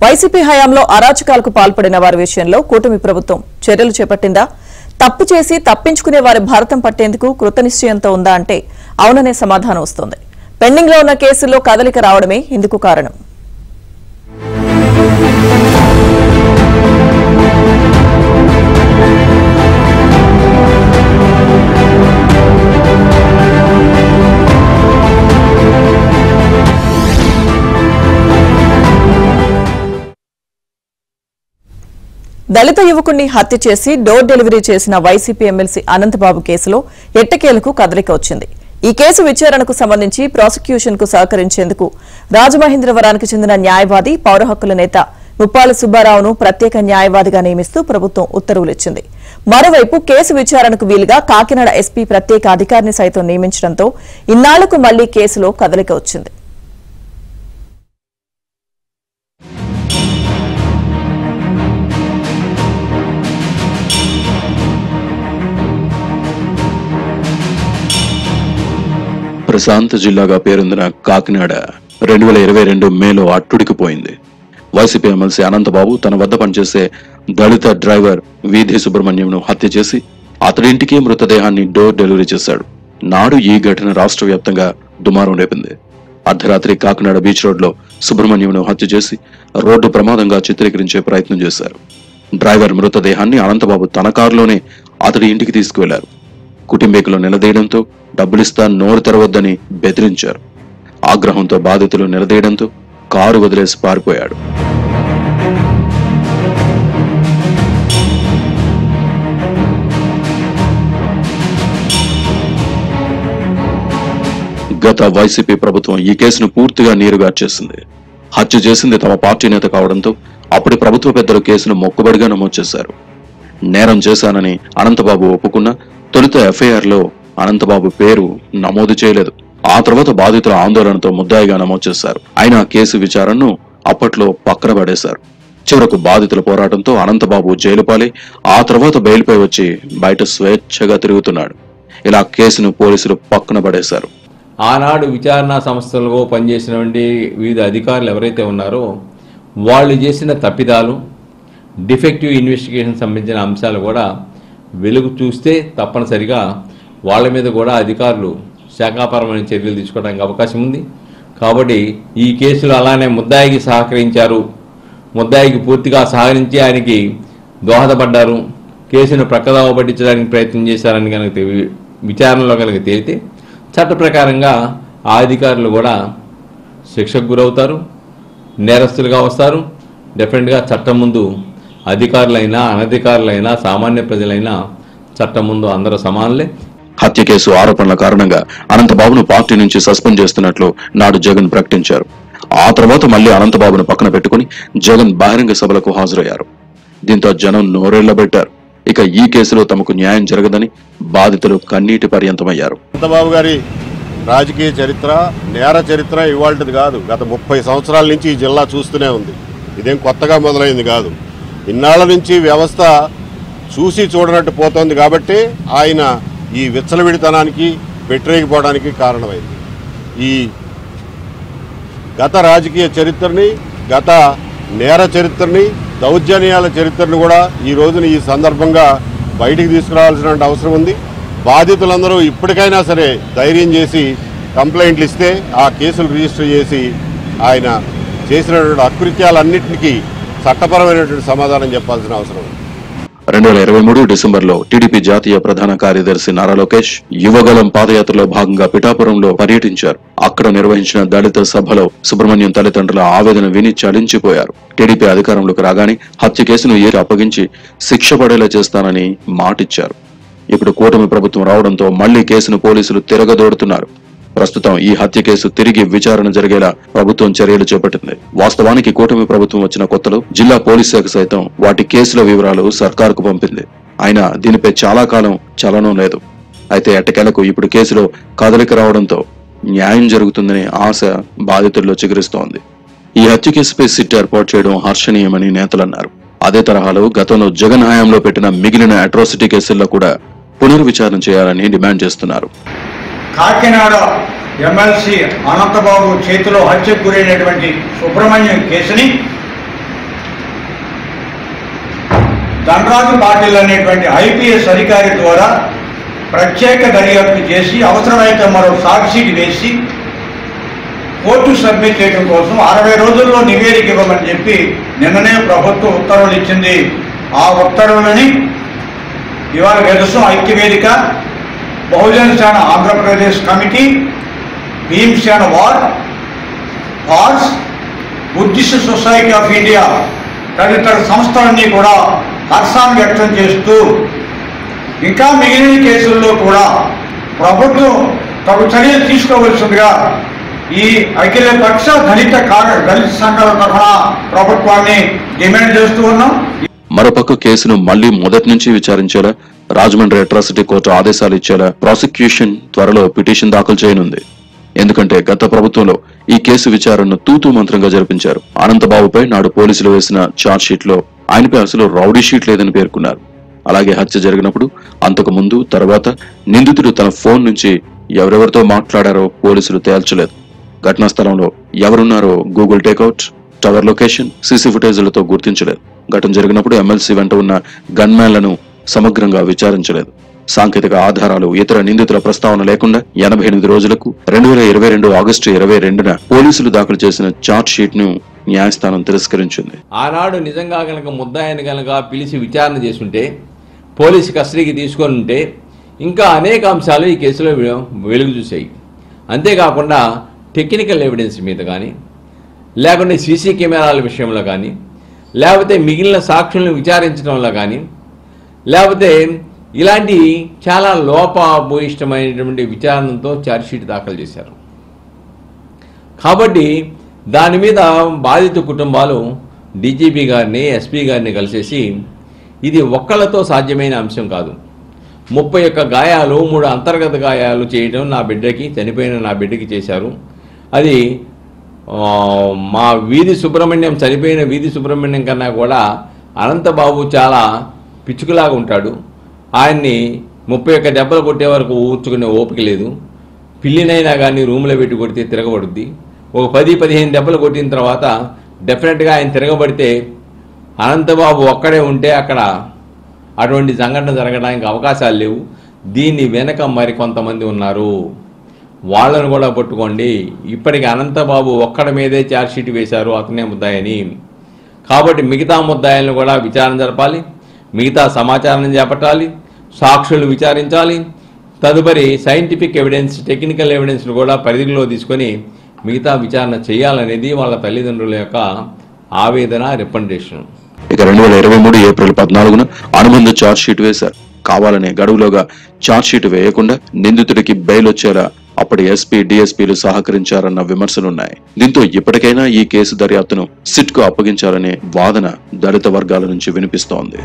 YCP హయాంలో అరాచకాలకు పాల్పడిన వారి విషయంలో కూటమి ప్రభుత్వం చర్యలు చేపట్టిందా? తప్పు చేసి తప్పించుకునే వారి భారతం పట్టేందుకు కృతనిశ్చయంతో ఉందా అంటే అవుననే సమాధానం వస్తోంది. పెండింగ్ లో ఉన్న కేసుల్లో కదలిక రావడమే ఇందుకు కారణం. దళిత యువకుడిని హత్య చేసి డోర్ డెలివరీ చేసిన వైసీపీ ఎమ్మెల్సీ అనంతబాబు కేసులో ఎట్టకేలకు కదలిక వచ్చింది. ఈ కేసు విచారణకు సంబంధించి ప్రాసిక్యూషన్ కు సహకరించేందుకు రాజమహేంద్రవరానికి చెందిన న్యాయవాది పౌర హక్కుల నేత ముప్పాల సుబ్బారావును ప్రత్యేక న్యాయవాదిగా నియమిస్తూ ప్రభుత్వం ఉత్తర్వులిచ్చింది. మరోవైపు కేసు విచారణకు వీలుగా కాకినాడ ఎస్పీ ప్రత్యేక అధికారిని సైతం నియమించడంతో ఇన్నాళ్లకు మళ్లీ కేసులో కదలిక వచ్చింది. ప్రశాంత్ జిల్లాగా పేరొందిన కాకినాడ 2022 మేలో అట్టుడికిపోయింది. వైసీపీ ఎమ్మెల్సీ అనంతబాబు తన వద్ద పనిచేసే దళిత డ్రైవర్ వీధి సుబ్రహ్మణ్యంను హత్య చేసి అతడింటికి మృతదేహాన్ని డోర్ డెలివరీ చేశాడు. నాడు ఈ ఘటన రాష్ట్ర వ్యాప్తంగా దుమారం రేపింది. అర్ధరాత్రి కాకినాడ బీచ్ రోడ్ లో సుబ్రహ్మణ్యంను హత్య చేసి రోడ్డు ప్రమాదంగా చిత్రీకరించే ప్రయత్నం చేశారు. డ్రైవర్ మృతదేహాన్ని అనంతబాబు తన కారులోనే అతడి ఇంటికి తీసుకువెళ్లారు. కుటుంబీకులు నిలదీయడంతో డబ్బులిస్తా నోరు తెరవద్దని బెదిరించారు. ఆగ్రహంతో బాధితులు నిలదీయడంతో కారు వదిలేసి పారిపోయాడు. గత వైసీపీ ప్రభుత్వం ఈ కేసును పూర్తిగా నీరుగార్చేసింది. హత్య చేసింది తమ పార్టీ నేత కావడంతో అప్పటి ప్రభుత్వ పెద్దలు కేసును మొక్కుబడిగా నమోదు చేశారు. నేరం చేశానని అనంతబాబు ఒప్పుకున్న తొలుత ఎఫ్ఐఆర్ లో అనంతబాబు పేరు నమోదు చేయలేదు. ఆ తర్వాత బాధితుల ఆందోళనతో ముద్దాయిగా నమోదు చేశారు. అయినా కేసు విచారణను అప్పట్లో పక్కన పడేశారు. చివరకు బాధితుల పోరాటంతో అనంతబాబు జైలు పాలై ఆ తర్వాత బెయిల్పై వచ్చి బయట స్వేచ్ఛగా తిరుగుతున్నాడు. ఇలా కేసును పోలీసులు పక్కన పడేశారు. ఆనాడు విచారణ సంస్థలలో పనిచేసినటువంటి వివిధ అధికారులు ఎవరైతే ఉన్నారో వాళ్ళు చేసిన తప్పిదాలు, డిఫెక్టివ్ ఇన్వెస్టిగేషన్ సంబంధించిన అంశాలు కూడా వెలుగు చూస్తే తప్పనిసరిగా వాళ్ళ మీద కూడా అధికారులు శాఖాపరమైన చర్యలు తీసుకోవడానికి అవకాశం ఉంది. కాబట్టి ఈ కేసులో అలానే ముద్దాయికి సహకరించారు, ముద్దాయికి పూర్తిగా సహకరించి ఆయనకి దోహదపడ్డారు, కేసును ప్రక్కదావ పట్టించడానికి ప్రయత్నం చేశారని కనుక విచారణలో కనుక తేలితే చట్ట ప్రకారంగా ఆ అధికారులు కూడా శిక్షకు గురవుతారు, నేరస్తులుగా వస్తారు. డెఫినెట్గా చట్టం ముందు అధికారులైనా అనధికారులైనా సామాన్య ప్రజలైనా చట్టం ముందు అందరూ సమానులే. హత్య కేసు ఆరోపణల కారణంగా అనంతబాబును పార్టీ నుంచి సస్పెండ్ చేస్తున్నట్లు నాడు జగన్ ప్రకటించారు. ఆ తర్వాత మళ్లీ అనంతబాబును పక్కన పెట్టుకుని జగన్ బహిరంగ సభలకు హాజరయ్యారు. దీంతో జనం నోరెళ్లబెట్టారు. ఇక ఈ కేసులో తమకు న్యాయం జరగదని బాధితులు కన్నీటి పర్యంతమయ్యారు. అనంతబాబు గారి రాజకీయ చరిత్ర, నేర చరిత్ర ఇవాళది కాదు. గత 30 సంవత్సరాల నుంచి ఈ జిల్లా చూస్తూనే ఉంది. ఇదేం కొత్తగా మొదలైంది కాదు. ఇన్నాళ్ల నుంచి వ్యవస్థ చూసి చూడనట్టు పోతోంది. కాబట్టి ఆయన ఈ విచ్చలవిడితనానికి వ్యతిరేకపోవడానికి కారణమైంది. ఈ గత రాజకీయ చరిత్రని, గత నేర చరిత్రని, దౌర్జన్యాల చరిత్రను కూడా ఈ రోజున ఈ సందర్భంగా బయటికి తీసుకురావాల్సిన అవసరం ఉంది. బాధితులందరూ ఇప్పటికైనా సరే ధైర్యం చేసి కంప్లైంట్లు ఇస్తే ఆ కేసులు రిజిస్టర్ చేసి ఆయన చేసినటువంటి అకృత్యాలన్నింటికీ చట్టపరమైనటువంటి సమాధానం చెప్పాల్సిన అవసరం ఉంది. 2023 డిసెంబర్లో టీడీపీ జాతీయ ప్రధాన కార్యదర్శి నారా లోకేష్ యువగలం పాదయాత్రలో భాగంగా పిఠాపురంలో పర్యటించారు. అక్కడ నిర్వహించిన దళిత సభలో సుబ్రహ్మణ్యం తల్లిదండ్రుల ఆవేదన విని చలించిపోయారు. టీడీపీ అధికారంలోకి రాగానే హత్య కేసును అప్పగించి శిక్ష పడేలా చేస్తానని మాటిచ్చారు. ఇప్పుడు కూటమి ప్రభుత్వం రావడంతో మళ్లీ కేసును పోలీసులు తిరగదోడుతున్నారు. ప్రస్తుతం ఈ హత్య కేసు తిరిగి విచారణ జరిగేలా ప్రభుత్వం చర్యలు చేపట్టింది. వాస్తవానికి కూటమి ప్రభుత్వం వచ్చిన కొత్తలో జిల్లా పోలీస్ శాఖ సైతం వాటి కేసుల వివరాలు సర్కారుకు పంపింది. అయినా దీనిపై చాలా కాలం చలనం లేదు. అయితే ఎట్టకేలకు ఇప్పుడు కేసులో కదలిక రావడంతో న్యాయం జరుగుతుందనే ఆశ బాధితుల్లో చిగురిస్తోంది. ఈ హత్య కేసుపై సిట్ ఏర్పాటు చేయడం హర్షణీయమని నేతలన్నారు. అదే తరహాలో గతంలో జగన్ హయాంలో పెట్టిన మిగిలిన అట్రాసిటీ కేసుల్లో కూడా పునర్విచారణ చేయాలని డిమాండ్ చేస్తున్నారు. కాకినాడ ఎమ్మెల్సీ అనంతబాబు చేతిలో హత్యకు గురైనటువంటి సుబ్రహ్మణ్యం కేసుని ధనరాజు పాటిల్ అనేటువంటి ఐపీఎస్ అధికారి ద్వారా ప్రత్యేక దర్యాప్తు చేసి అవసరమైతే మరో సాక్షిని వేసి కోర్టు సబ్మిట్ చేయడం కోసం 60 రోజుల్లో నివేదిక ఇవ్వమని చెప్పి నిన్ననే ప్రభుత్వం ఉత్తర్వులు ఇచ్చింది. ఆ ఉత్తర్వులని ఇవాళ తెలుసు ఐక్యవేదిక, బహుజన సేన Andhra Pradesh committee, Bhimasena wars, Buddhist society of India తదితర సంస్థలన్నీ కూడా హర్షాన్ని వ్యక్తం చేస్తూ ఇంకా మిగిలిన కేసుల్లో కూడా ప్రభుత్వం తగు చర్యలు తీసుకోవలసిందిగా ఈ అఖిలపక్ష దళిత సంఘాల తరఫున ప్రభుత్వాన్ని డిమాండ్ చేస్తూ ఉన్నాం. మరోపక్క కేసును మళ్లీ మొదటి నుంచి విచారించేలా రాజమండ్రి అట్రాసిటీ కోర్టు ఆదేశాలు ఇచ్చేలా ప్రాసిక్యూషన్ త్వరలో పిటిషన్ దాఖలు చేయనుంది. ఎందుకంటే గత ప్రభుత్వంలో ఈ కేసు విచారణను తూతూ మంత్రంగా జరిపించారు. అనంతబాబుపై నాడు పోలీసులు వేసిన ఛార్జ్ షీట్ లో ఆయనపై అసలు రౌడీ షీట్ లేదని పేర్కొన్నారు. అలాగే హత్య జరిగినప్పుడు, అంతకు ముందు, తర్వాత నిందితుడు తన ఫోన్ నుంచి ఎవరెవరితో మాట్లాడారో పోలీసులు తేల్చలేదు. ఘటనా స్థలంలో ఎవరున్నారో Google takeout, tower location, CC ఫుటేజ్లతో గుర్తించలేదు. ఘటన జరిగినప్పుడు ఎమ్మెల్సీ వెంట ఉన్న గన్మ్యాన్లను సమగ్రంగా విచారించలేదు. సాంకేతిక ఆధారాలు, ఇతర నిందితుల ప్రస్తావన లేకుండా 88 రోజులకు 2022 ఆగస్టు 22న పోలీసులు దాఖలు చేసిన ఛార్జ్ షీట్ ను న్యాయస్థానం తిరస్కరించింది. ఆనాడు నిజంగా కనుక ముద్దాయిని కనుక పిలిచి విచారణ చేసుంటే, పోలీసు కస్టడీకి తీసుకొని ఉంటే ఇంకా అనేక అంశాలు ఈ కేసులో వెలుగు చూసాయి. అంతేకాకుండా టెక్నికల్ ఎవిడెన్స్ మీద కానీ, లేకుంటే సీసీ కెమెరాల విషయంలో కానీ, లేకపోతే మిగిలిన సాక్షులను విచారించడంలో కానీ, లేకపోతే ఇలాంటి చాలా లోపభూయిష్టమైనటువంటి విచారణతో ఛార్జ్షీట్ దాఖలు చేశారు. కాబట్టి దాని మీద బాధిత కుటుంబాలు డీజీపీ గారిని, ఎస్పీ గారిని కలిసేసి ఇది ఒక్కళ్ళతో సాధ్యమైన అంశం కాదు, 31 గాయాలు, 3 అంతర్గత గాయాలు చేయడం చనిపోయిన నా బిడ్డకి చేశారు. అది మా చనిపోయిన వీధి సుబ్రహ్మణ్యం కన్నా కూడా అనంతబాబు చాలా పిచ్చుకులాగా ఉంటాడు. ఆయన్ని 31 దెబ్బలు కొట్టే వరకు ఊర్చుకునే ఓపిక లేదు. పిల్లినైనా కానీ రూమ్లో పెట్టి కొడితే తిరగబడుద్ది. ఒక 10-15 దెబ్బలు కొట్టిన తర్వాత డెఫినెట్గా ఆయన తిరగబడితే అనంతబాబు ఒక్కడే ఉంటే అక్కడ అటువంటి సంఘటన జరగడానికి అవకాశాలు లేవు. దీన్ని వెనక మరి కొంతమంది ఉన్నారు, వాళ్ళను కూడా పట్టుకోండి. ఇప్పటికి అనంతబాబు ఒక్కడి మీదే ఛార్జ్షీట్ వేశారు, అతనే ముద్దాయని. కాబట్టి మిగతా ముద్దాయిలను కూడా విచారణ జరపాలి, మిగతా సమాచారం చేపట్టాలి, సాక్షులు విచారించాలి, తదుపరి సైంటిఫిక్ ఎవిడెన్స్, టెక్నికల్ ఎవిడెన్స్ను కూడా పరిధిలో తీసుకొని మిగతా విచారణ చేయాలనేది వాళ్ళ తల్లిదండ్రుల యొక్క ఆవేదన, రికమెండేషన్. ఇక 2023 ఏప్రిల్ 14న అనుబంధ ఛార్జ్ షీట్ వేశారు. కావాలనే గడువులోగా ఛార్జ్ షీట్ వేయకుండా నిందితుడికి బెయిల్ వచ్చేలా అప్పటి ఎస్పీ, డిఎస్పీలు సహకరించారన్న విమర్శలున్నాయి. దీంతో ఇప్పటికైనా ఈ కేసు దర్యాప్తును సిట్ కు అప్పగించాలనే వాదన దళిత వర్గాల నుంచి వినిపిస్తోంది.